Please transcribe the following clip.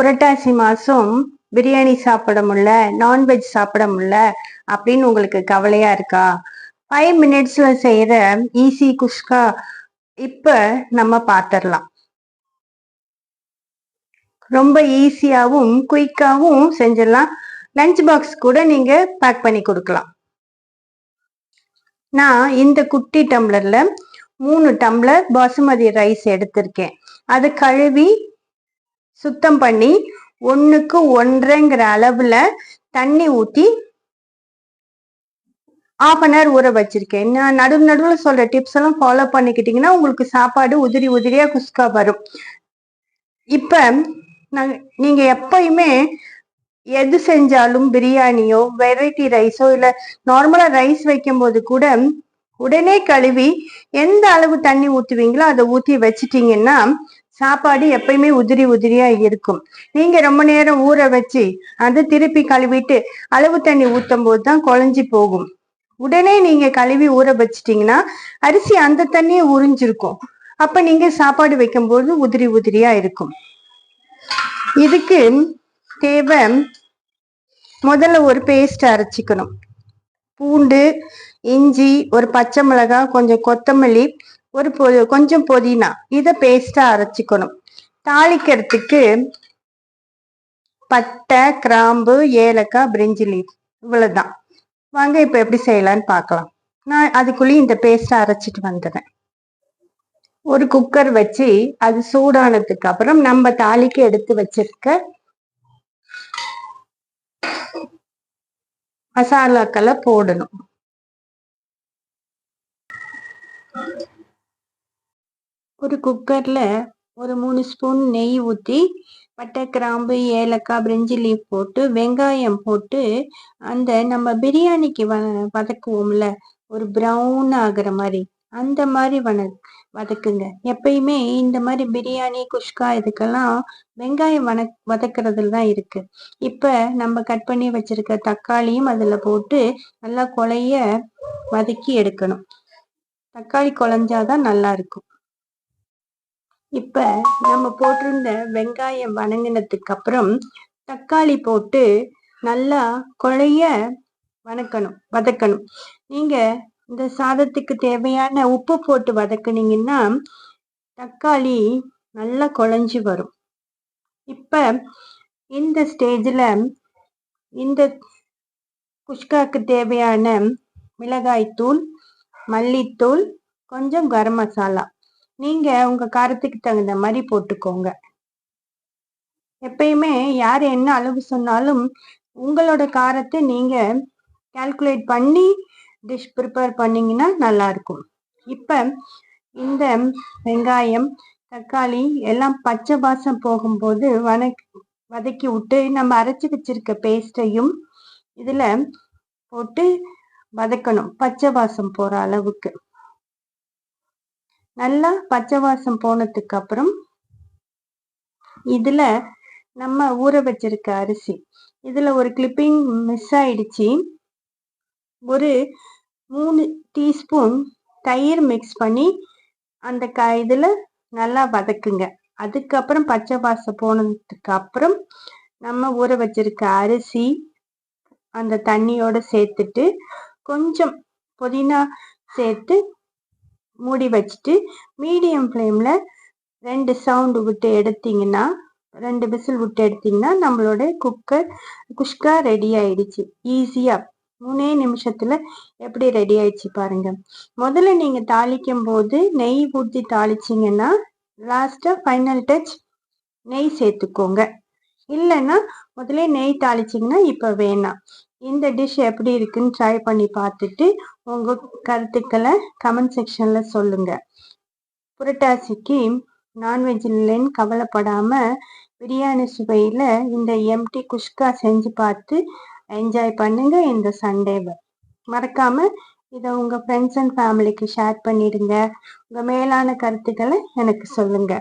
புரட்டாசி மாசம் பிரியாணி சாப்பிட முடியல, நான்வெஜ் சாப்பிட முடியல அப்படின்னு உங்களுக்கு கவலையா இருக்கா? 5 மினிட்ஸ்ல செய்யற ஈஸி குஷ்கா இப்ப நம்ம பாத்திரலாம். ரொம்ப ஈஸியாவும் குயிக்காவும் செஞ்சிடலாம். லஞ்ச் பாக்ஸ் கூட நீங்க பேக் பண்ணி கொடுக்கலாம். நான் இந்த குட்டி டம்ளர்ல 3 டம்ளர் பாசுமதி ரைஸ் எடுத்திருக்கேன். அதை கழுவி சுத்தம் பண்ணி 1க்கு 1.5ங்கிற அளவுல தண்ணி ஊத்தி ½ மணி நேரம் ஊற வச்சிருக்கேன். நான் நடுவுல சொல்ற டிப்ஸ் எல்லாம் ஃபாலோ பண்ணிக்கிட்டீங்கன்னா உங்களுக்கு சாப்பாடு உதிரி உதிரியா குஸ்கா வரும். இப்ப நீங்க எப்பயுமே எது செஞ்சாலும் பிரியாணியோ வெரைட்டி ரைஸோ இல்ல நார்மலா ரைஸ் வைக்கும் போது கூட உடனே கழுவி எந்த அளவு தண்ணி ஊத்துவீங்களோ அதை ஊத்தி வச்சிட்டீங்கன்னா சாப்பாடு எப்பயுமே உதிரி உதிரியா இருக்கும். நீங்க ரொம்ப நேரம் ஊற வச்சு அதை திருப்பி கழுவிட்டு அளவு தண்ணி ஊத்தும் போதுதான் குழஞ்சி போகும். உடனே நீங்க கழுவி ஊற வச்சிட்டீங்கன்னா அரிசி அந்த தண்ணியை உறிஞ்சிருக்கும். அப்ப நீங்க சாப்பாடு வைக்கும்போது உதிரி உதிரியா இருக்கும். இதுக்கு தேவை, முதல்ல ஒரு பேஸ்ட் அரைச்சிக்கணும். பூண்டு, இஞ்சி, ஒரு பச்சை மிளகாய், கொஞ்சம் கொத்தமல்லி, கொஞ்சம் புதினா, இதை பேஸ்டா அரைச்சிக்கணும். தாளிக்கிறதுக்கு பட்டை, கிராம்பு, ஏலக்காய், பிரிஞ்சி லீஃப், இவ்வளவுதான். வாங்க இப்ப எப்படி செய்யலான்னு பார்க்கலாம். நான் அதுக்குள்ளேயும் இந்த பேஸ்டை அரைச்சிட்டு வந்துடுறேன். ஒரு குக்கர் வச்சு அது சூடானதுக்கு அப்புறம் நம்ம தாளிக்க எடுத்து வச்சிருக்க மசாலாக்களை போடணும். ஒரு குக்கர்ல ஒரு 3 ஸ்பூன் நெய் ஊற்றி பட்டை, கிராம்பு, ஏலக்காய், பிரிஞ்சி லீஃப் போட்டு வெங்காயம் போட்டு அந்த நம்ம பிரியாணிக்கு வதக்குவோம்ல, ஒரு ப்ரௌன் ஆகுற மாதிரி அந்த மாதிரி வதக்குங்க. எப்பயுமே இந்த மாதிரி பிரியாணி குஷ்கா இதுக்கெல்லாம் வெங்காயம் வதக்குறதுல தான் இருக்கு. இப்ப நம்ம கட் பண்ணி வச்சிருக்க தக்காளியும் அதுல போட்டு நல்லா கொலைய வதக்கி எடுக்கணும். தக்காளி குழஞ்சாதான் நல்லா இருக்கும். இப்ப நம்ம போட்டிருந்த வெங்காயம் வதங்கினதுக்கு அப்புறம் தக்காளி போட்டு நல்லா கொழைய வதக்கணும். நீங்க இந்த சாதத்துக்கு தேவையான உப்பு போட்டு வதக்குனீங்கன்னா தக்காளி நல்லா குழஞ்சி வரும். இப்ப இந்த ஸ்டேஜ்ல இந்த குஷ்காக்கு தேவையான மிளகாய்த்தூள், மல்லித்தூள், கொஞ்சம் கரம் மசாலா நீங்க உங்க காரத்துக்கு தகுந்த மாதிரி போட்டுக்கோங்க. எப்பயுமே யார் என்ன அளவு சொன்னாலும் உங்களோட காரத்தை நீங்க கால்குலேட் பண்ணி டிஷ் ப்ரிப்பேர் பண்ணீங்கன்னா நல்லா இருக்கும். இப்ப இந்த வெங்காயம், தக்காளி எல்லாம் பச்சை வாசம் போகும்போது வதக்கி விட்டு நம்ம அரைச்சி வச்சிருக்க பேஸ்டையும் இதுல போட்டு வதக்கணும். பச்சை வாசம் போற அளவுக்கு நல்லா பச்சை வாசம் போனதுக்கு அப்புறம் இதுல நம்ம ஊற வச்சிருக்க அரிசி, இதுல ஒரு கிளிப்பிங் மிஸ் ஆயிடுச்சு. ஒரு 3 டீஸ்பூன் தயிர் மிக்ஸ் பண்ணி அந்த இதுல நல்லா வதக்குங்க. அதுக்கப்புறம் பச்சை வாசம் போனதுக்கு அப்புறம் நம்ம ஊற வச்சிருக்க அரிசி அந்த தண்ணியோட சேர்த்துட்டு கொஞ்சம் புதினா சேர்த்து மூடி வச்சுட்டு மீடியம் ஃப்ளேம்ல 2 சவுண்ட் விட்டு எடுத்தீங்கன்னா, 2 விசில் விட்டு எடுத்தீங்கன்னா நம்மளோட குஷ்கா ரெடி ஆயிடுச்சு. ஈஸியா 3 நிமிஷத்துல எப்படி ரெடி ஆயிடுச்சு பாருங்க. முதல்ல நீங்க தாளிக்கும் போது நெய் ஊற்றி தாளிச்சிங்கன்னா லாஸ்டா ஃபைனல் டச் நெய் சேர்த்துக்கோங்க. இல்லைன்னா முதல்ல நெய் தாளிச்சிங்கன்னா இப்ப வேணாம். இந்த டிஷ் எப்படி இருக்குன்னு ட்ரை பண்ணி பார்த்துட்டு உங்க கருத்துக்களை கமெண்ட் செக்ஷன்ல சொல்லுங்க. புரட்டாசிக்கு நான்வெஜ் இல்லைன்னு கவலைப்படாம பிரியாணி சுவையில இந்த எம்டி குஷ்கா செஞ்சு பார்த்து என்ஜாய் பண்ணுங்க இந்த சண்டேவை. மறக்காம இதை உங்க ஃப்ரெண்ட்ஸ் அண்ட் ஃபேமிலிக்கு ஷேர் பண்ணிடுங்க. உங்க மேலான கருத்துக்களை எனக்கு சொல்லுங்க.